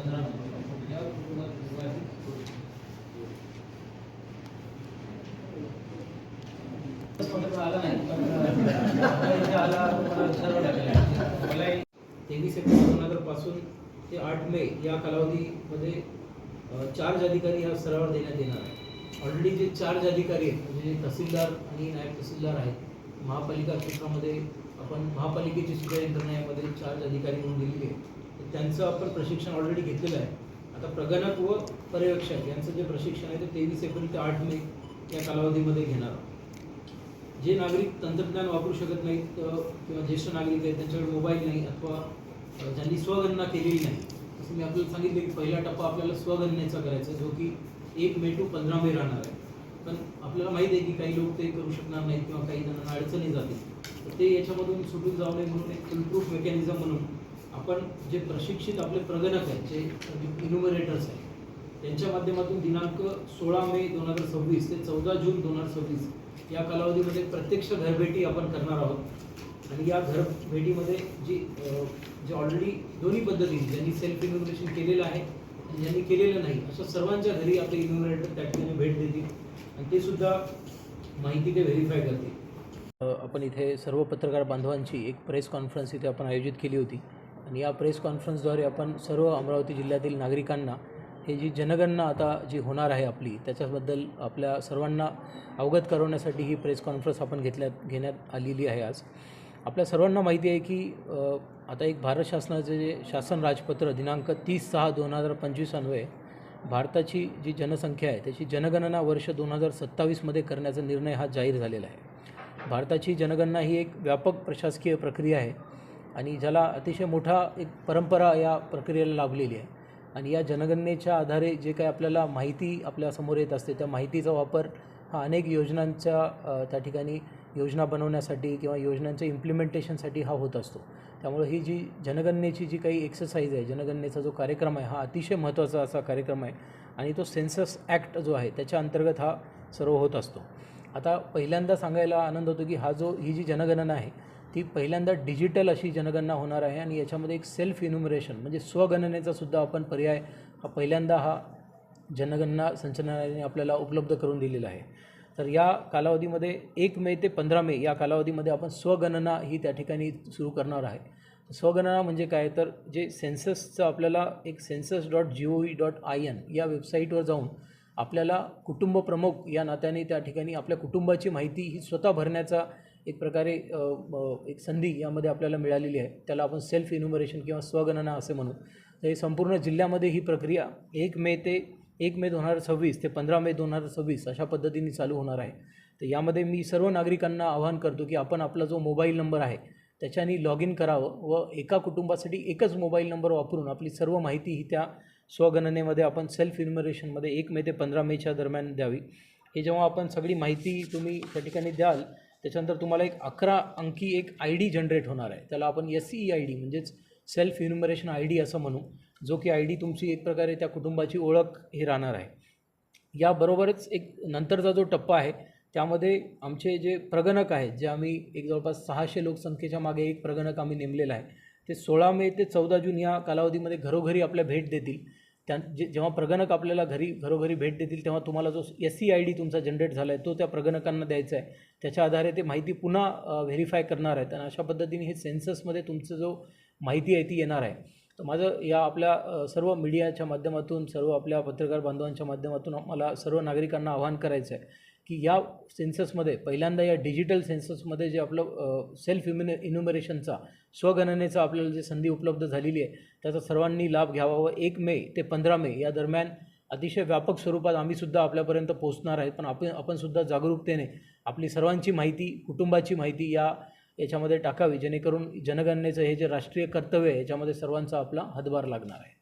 April 2000 पासून ते 8 मे या कालावधीमध्ये चार्ज अधिकारी या स्तरावर देण्यात येणार आहे. ऑलरेडी जे चार्ज अधिकारी आहेत म्हणजे तहसीलदार आणि नायब तहसीलदार आहेत महापालिका क्षेत्रामध्ये आपण महापालिकेची सुद्धा यंत्रणा यामध्ये चार्ज अधिकारी म्हणून दिलेली आहे. तर त्यांचं आपण प्रशिक्षण ऑलरेडी घेतलेलं आहे. आता प्रगणक व पर्यवेक्षक यांचं जे प्रशिक्षण आहे ते 23 एप्रिल ते 8 मे या कालावधीमध्ये घेणार आहोत. जे नागरिक तंत्रज्ञान वापरू शकत नाहीत किंवा ज्येष्ठ नागरिक आहेत त्यांच्याकडे मोबाईल नाही अथवा ज्यांनी स्वगणना केलेली नाही, जसं मी आपल्याला सांगितलं की पहिला टप्पा आपल्याला स्वगणनेचा करायचा जो की 1 मे to 15 मे राहणार आहे. पण आपल्याला माहीत आहे की काही लोक ते करू शकणार नाहीत किंवा काही जणांना अडचणी जातील, तर ते याच्यामधून सुटून जाऊ नये म्हणून एक फुलप्रूफ मेकॅनिझम म्हणून आपण जे प्रशिक्षित आपले प्रगणक आहेत जे इन्युमरेटर्स आहेत त्यांच्या माध्यमातून दिनांक 16 मे 2026 ते 14 जून 2026 या कालावधीमध्ये प्रत्यक्ष घरभेटी आपण करणार आहोत. आणि या घरभेटीमध्ये जे ऑलरेडी दोन्ही पद्धतीने ज्यांनी सेल्फ इन्युमरेशन केलेलं आहे आणि ज्यांनी केलेलं नाही अशा सर्वांच्या घरी आपले इन्युमरेटर त्या ठिकाणी भेट देतील आणि ते सुद्धा माहिती ते व्हेरीफाय करतील. आपण इथे सर्व पत्रकार बांधवांची एक प्रेस कॉन्फरन्स इथे आपण आयोजित केली होती आणि या प्रेस कॉन्फरन्सद्वारे आपण सर्व अमरावती जिल्ह्यातील नागरिकांना हे जी जनगणना आता जी होणार आहे आपली त्याच्याबद्दल आपल्या सर्वांना अवगत करवण्यासाठी ही प्रेस कॉन्फरन्स आपण घेण्यात आलेली आहे. आज आपल्या सर्वांना माहिती आहे की आता एक भारत शासनाचे जे शासन राजपत्र दिनांक 30/6/2025 अन्वये भारताची जी जनसंख्या आहे त्याची जनगणना वर्ष 2027 करण्याचा निर्णय हा जाहीर झालेला आहे. भारताची जनगणना ही एक व्यापक प्रशासकीय प्रक्रिया आहे आणि ज्याला अतिशय मोठा एक परंपरा या प्रक्रियेला लाभलेली आहे. आणि या जनगणनेच्या आधारे जे काही आपल्याला माहिती आपल्यासमोर येत असते त्या माहितीचा वापर हा अनेक योजनांच्या त्या ठिकाणी योजना बनवण्यासाठी किंवा योजनांच्या इम्प्लिमेंटेशनसाठी हा होत असतो. त्यामुळे ही जी जनगणनेची जी काही एक्सरसाइज आहे जनगणनेचा जो कार्यक्रम आहे हा अतिशय महत्त्वाचा असा कार्यक्रम आहे आणि तो सेन्सस ॲक्ट जो आहे त्याच्या अंतर्गत हा सर्व होत असतो. आता पहिल्यांदा सांगायला आनंद होतो की ही जी जनगणना आहे ती पहिल्यांदा डिजिटल अशी जनगणना होणार आहे आणि याच्यामध्ये एक सेल्फ इन्युमरेशन म्हणजे स्वगणनेचा सुद्धा आपण पर्याय हा पहिल्यांदा हा जनगणना संचालनालयाने आपल्याला उपलब्ध करून दिलेला आहे. तर या कालावधीमध्ये 1 मे ते 15 मे या कालावधीमध्ये आपण स्वगणना ही त्या ठिकाणी सुरू करणार आहे. स्वगणना म्हणजे काय तर जे सेन्ससचं आपल्याला एक census.gov.in या वेबसाईटवर जाऊन आपल्याला कुटुंब प्रमुख या नात्याने त्या ठिकाणी आपल्या कुटुंबाची माहिती ही स्वतः भरण्याचा एक प्रकारे एक संधी यामध्ये आपल्याला मिळालेली आहे. त्याला आपण सेल्फ इन्युमरेशन किंवा स्वगणना असे म्हणू. तर हे संपूर्ण जिल्ह्यामध्ये ही प्रक्रिया 1 मे 2026 ते 15 मे 2026 अशा पद्धतीने चालू होणार आहे. तर यामध्ये मी सर्व नागरिकांना आवाहन करतो की आपण आपला जो मोबाईल नंबर आहे त्याच्याने लॉग इन करावं व एका कुटुंबासाठी एकच मोबाईल नंबर वापरून आपली सर्व माहिती ही त्या स्वगणनेमध्ये आपण सेल्फ इन्युमरेशनमध्ये 1 मे ते 15 मेच्या दरम्यान द्यावी. हे जेव्हा आपण सगळी माहिती तुम्ही त्या ठिकाणी द्याल त्याच्यानंतर तुम्हाला एक 11 अंकी एक ID जनरेट होणार आहे. त्याला आपण SEID म्हणजेच सेल्फ इन्युमरेशन ID असं म्हणू, जो की ID तुमची एक प्रकारे त्या कुटुंबाची ओळख ही राहणार आहे. याबरोबरच एक नंतरचा जो टप्पा आहे त्यामध्ये आमचे जे प्रगणक आहेत जे आम्ही एक जवळपास 600 लोकसंख्येच्या मागे एक प्रगणक आम्ही नेमलेला आहे ते 16 मे ते 14 जून या कालावधीमध्ये घरोघरी आपल्या भेट देतील. जेव्हा प्रगणक आपल्याला घरोघरी भेट देतील तेव्हा तुम्हाला जो SEID तुमचा जनरेट झाला आहे तो त्या प्रगणकांना द्यायचा आहे. त्याच्या आधारे ते माहिती पुन्हा व्हेरीफाय करणार आहेत आणि अशा पद्धतीने हे सेन्ससमध्ये तुमचं जो माहिती आहे ती येणार आहे. तर माझं या आपल्या सर्व मीडियाच्या माध्यमातून सर्व आपल्या पत्रकार बांधवांच्या माध्यमातून मला सर्व नागरिकांना आवाहन करायचं आहे की या सेन्ससमध्ये पहिल्यांदा या डिजिटल सेन्ससमध्ये जे आपलं सेल्फ इन्युमरेशनचा स्वगणनेचा आपल्याला जे संधी उपलब्ध झालेली आहे त्याचा सर्वांनी लाभ घ्यावा व 1 मे ते 15 मे या दरम्यान अतिशय व्यापक स्वरूपात आम्हीसुद्धा आपल्यापर्यंत पोहोचणार आहेत. पण आपण सुद्धा जागरूकतेने आपली सर्वांची माहिती कुटुंबाची माहिती याच्यामध्ये टाकावी जेणेकरून जनगणनेचं हे जे राष्ट्रीय कर्तव्य आहे याच्यामध्ये सर्वांचा आपला हातभार लागणार आहे.